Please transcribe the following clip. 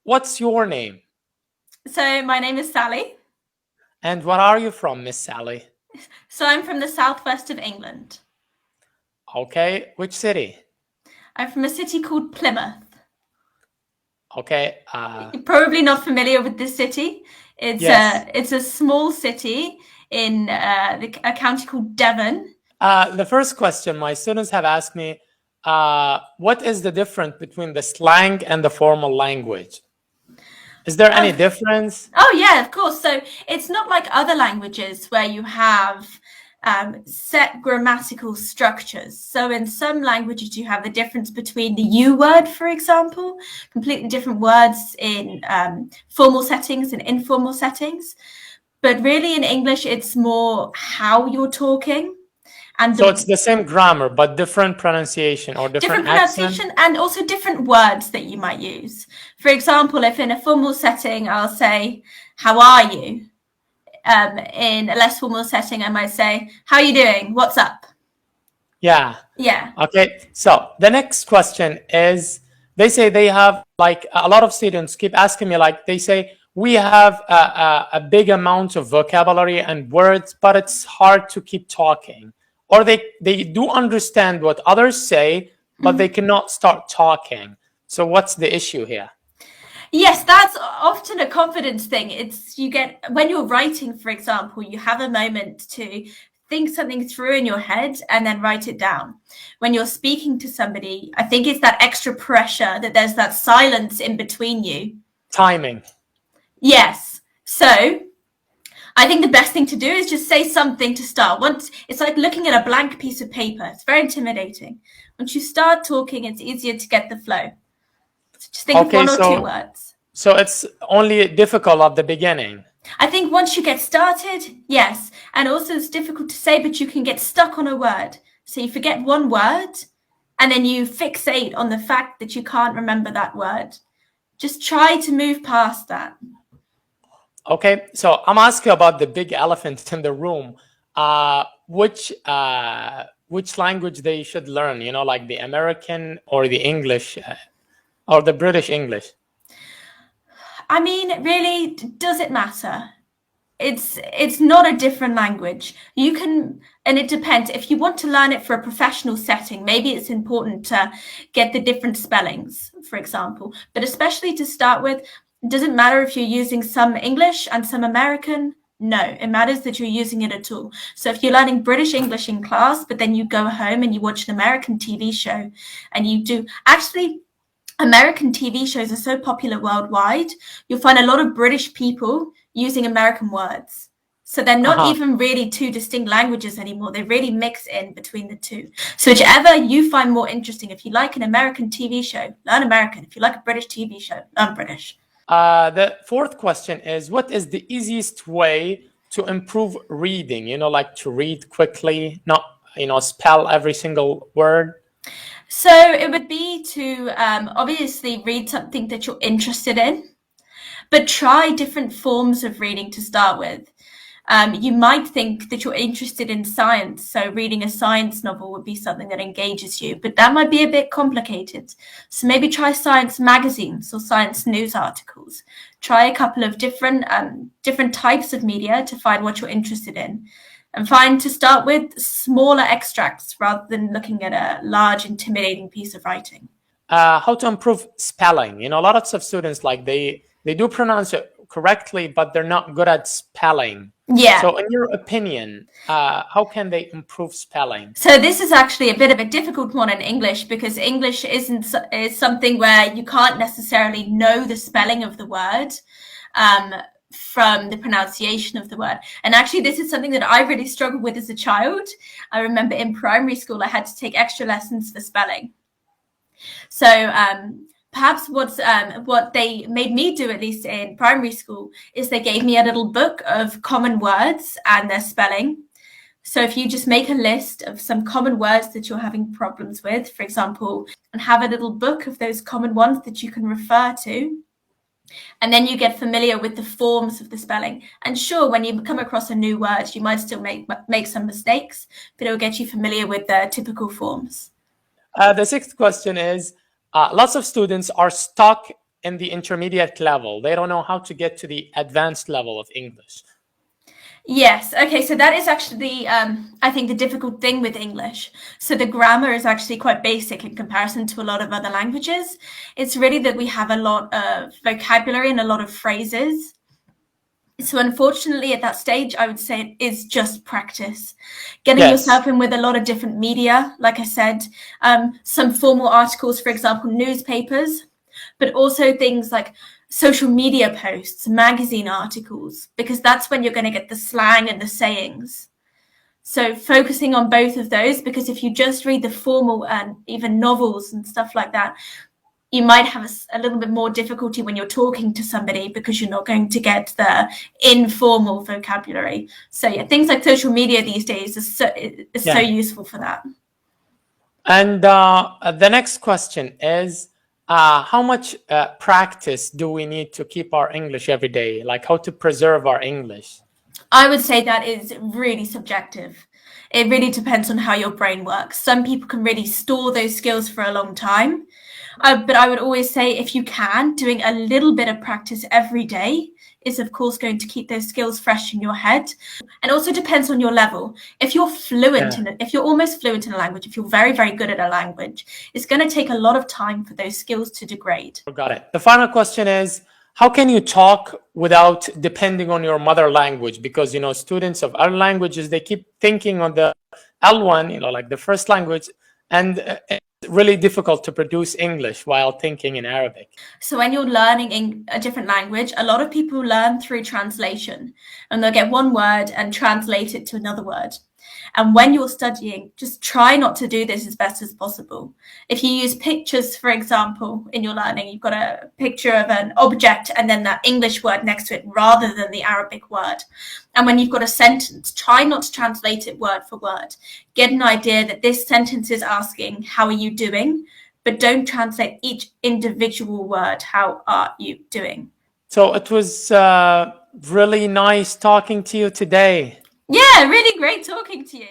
what's your name? So my name is Sally. And where are you from, Miss Sally? So I'm from the southwest of England. Okay, which city? I'm from a city called Plymouth. Okay. You're probably not familiar with this city. Yes. It's a small city in a county called Devon. The first question my students have asked me, what is the difference between the slang and the formal language? Is there any difference? Oh yeah, of course. So it's not like other languages where you have set grammatical structures. So in some languages you have the difference between the you word, for example, completely different words in formal settings and informal settings. But really in English, it's more how you're talking. And So it's the same grammar, but different pronunciation or different pronunciation accent? and also different words that you might use. For example, if in a formal setting, I'll say, how are you? In a less formal setting, I might say, how are you doing? What's up? Yeah. Yeah. Okay. So the next question is, they say they have, like, a lot of students keep asking me, like, they say, we have a big amount of vocabulary and words, but it's hard to keep talking. Or they do understand what others say, but they cannot start talking. So what's the issue here? Yes, that's often a confidence thing. It's you get when you're writing, for example, you have a moment to think something through in your head and then write it down. When you're speaking to somebody, I think it's that extra pressure that there's that silence in between you. Timing. Yes. So I think the best thing to do is just say something to start. Once it's like looking at a blank piece of paper. It's very intimidating. Once you start talking, it's easier to get the flow. So just think of one or two words. So it's only difficult at the beginning. I think once you get started, yes. And also it's difficult to say, but you can get stuck on a word. So you forget one word and then you fixate on the fact that you can't remember that word. Just try to move past that. Okay, so I'm asking about the big elephant in the room. Which language they should learn? You know, like the American or the English or the British English. I mean, really, does it matter? It's not a different language. You can, and it depends. If you want to learn it for a professional setting, maybe it's important to get the different spellings, for example. But especially to start with, it doesn't matter if you're using some English and some American. No, it matters that you're using it at all. So if you're learning British English in class, but then you go home and you watch an American TV show and you do actually American TV shows are so popular worldwide, you'll find a lot of British people using American words. So they're not even really two distinct languages anymore. They really mix in between the two. So whichever you find more interesting, if you like an American TV show, learn American. If you like a British TV show, learn British. The fourth question is, what is the easiest way to improve reading? You know, like to read quickly, not, spell every single word. So it would be to obviously read something that you're interested in, but try different forms of reading to start with. You might think that you're interested in science, so reading a science novel would be something that engages you, but that might be a bit complicated. So maybe try science magazines or science news articles. Try a couple of different types of media to find what you're interested in. And find, to start with, smaller extracts rather than looking at a large, intimidating piece of writing. How to improve spelling? You know, lots of students, like they do pronounce it correctly, but they're not good at spelling. Yeah. So in your opinion, how can they improve spelling? So this is actually a bit of a difficult one in English, because English is something where you can't necessarily know the spelling of the word from the pronunciation of the word. And actually, this is something that I really struggled with as a child. I remember in primary school, I had to take extra lessons for spelling. So perhaps what they made me do, at least in primary school, is they gave me a little book of common words and their spelling. So if you just make a list of some common words that you're having problems with, for example, and have a little book of those common ones that you can refer to, and then you get familiar with the forms of the spelling. And sure, when you come across a new word, you might still make some mistakes, but it will get you familiar with the typical forms. The sixth question is, lots of students are stuck in the intermediate level. They don't know how to get to the advanced level of English. Yes. Okay. So that is actually, I think, the difficult thing with English. So the grammar is actually quite basic in comparison to a lot of other languages. It's really that we have a lot of vocabulary and a lot of phrases. So unfortunately, at that stage, I would say it is just practice. Getting Yes. yourself in with a lot of different media, like I said, some formal articles, for example, newspapers, but also things like social media posts, magazine articles, because that's when you're going to get the slang and the sayings. So focusing on both of those, because if you just read the formal and even novels and stuff like that, you might have a little bit more difficulty when you're talking to somebody because you're not going to get the informal vocabulary. So yeah, things like social media these days is so useful for that. And the next question is, how much practice do we need to keep our English every day? Like how to preserve our English? I would say that is really subjective. It really depends on how your brain works. Some people can really store those skills for a long time. But I would always say if you can, doing a little bit of practice every day is of course going to keep those skills fresh in your head. And also depends on your level. If you're fluent in it, if you're almost fluent in a language, if you're very, very good at a language, it's going to take a lot of time for those skills to degrade. Got it. The final question is, how can you talk without depending on your mother language? Because, you know, students of other languages, they keep thinking on the L1, you know, like the first language, and it's really difficult to produce English while thinking in Arabic. So when you're learning a different language, a lot of people learn through translation, and they'll get one word and translate it to another word. And when you're studying, just try not to do this as best as possible. If you use pictures, for example, in your learning, you've got a picture of an object and then that English word next to it rather than the Arabic word. And when you've got a sentence, try not to translate it word for word. Get an idea that this sentence is asking, how are you doing? But don't translate each individual word, how are you doing? So it was really nice talking to you today. Yeah, really great talking to you.